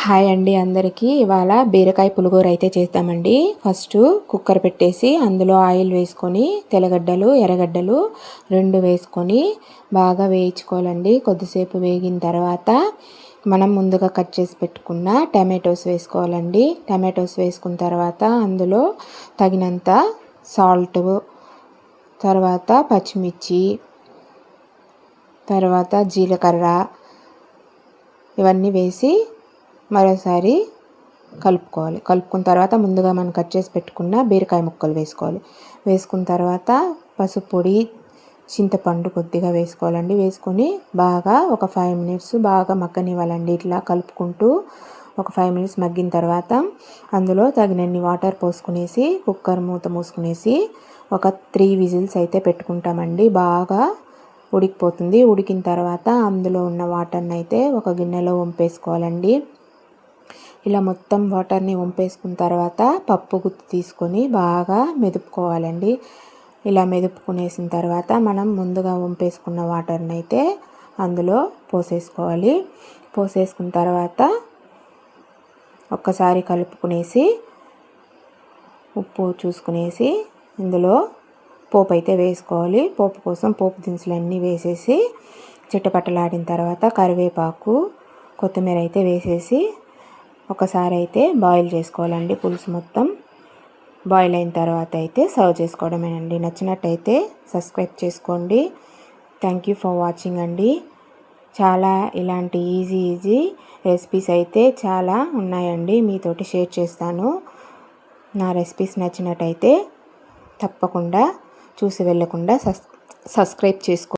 Hi అండి అందరికీ. ఇవాళ బీరకాయ పులిహోర అయితే చేద్దామండి. ఫస్ట్ కుక్కర్ పెట్టేసి అందులో ఆయిల్ వేసుకొని తెల్లగడ్డలు ఎర్రగడ్డలు 2 వేసుకొని బాగా వేయించుకోవాలండి. కొద్దిసేపు వేగిన తర్వాత మనం ముందుగా కట్ చేసి పెట్టుకున్న టమాటోస్ వేసుకోవాలండి. టమాటోస్ వేసుకున్న తర్వాత అందులో తగినంత సాల్ట్, తర్వాత పచ్చిమిర్చి, తర్వాత జీలకర్ర ఇవన్నీ వేసి మరోసారి కలుపుకోవాలి. కలుపుకున్న తర్వాత ముందుగా మనం కట్ చేసి పెట్టుకున్న బీరకాయ ముక్కలు వేసుకోవాలి. వేసుకున్న తర్వాత పసుపు పొడి, చింతపండు కొద్దిగా వేసుకోవాలండి. వేసుకొని బాగా ఒక 5 మినిట్స్ బాగా మగ్గనివ్వాలండి. ఇట్లా కలుపుకుంటూ ఒక 5 మినిట్స్ మగ్గిన తర్వాత అందులో తగినన్ని వాటర్ పోసుకునేసి కుక్కర్ మూత మూసుకునేసి ఒక 3 విజిల్స్ అయితే పెట్టుకుంటామండి. బాగా ఉడికిపోతుంది. ఉడికిన తర్వాత అందులో ఉన్న వాటర్ని అయితే ఒక గిన్నెలో వంపేసుకోవాలండి. ఇలా మొత్తం వాటర్ని వంపేసుకున్న తర్వాత పప్పు గుత్తి తీసుకొని బాగా మెదుపుకోవాలండి. ఇలా మెదుపుకునేసిన తర్వాత మనం ముందుగా వంపేసుకున్న వాటర్ని అయితే అందులో పోసేసుకోవాలి. పోసేసుకున్న తర్వాత ఒక్కసారి కలుపుకునేసి ఉప్పు చూసుకునేసి ఇందులో పోపు అయితే వేసుకోవాలి. పోపు కోసం పోపు దినుసులు అన్నీ వేసేసి చిట్టపట్టలాడిన తర్వాత కరివేపాకు, కొత్తిమీర అయితే వేసేసి ఒకసారి అయితే బాయిల్ చేసుకోవాలండి. పులుసు మొత్తం బాయిల్ అయిన తర్వాత అయితే సర్వ్ చేసుకోవడమేనండి. నచ్చినట్టయితే సబ్స్క్రైబ్ చేసుకోండి. థ్యాంక్ యూ ఫర్ వాచింగ్ అండి. చాలా ఇలాంటి ఈజీ రెసిపీస్ అయితే చాలా ఉన్నాయండి. మీతోటి షేర్ చేస్తాను. నా రెసిపీస్ నచ్చినట్టయితే తప్పకుండా చూసి వెళ్ళకుండా సబ్స్క్రైబ్ చేసుకోండి.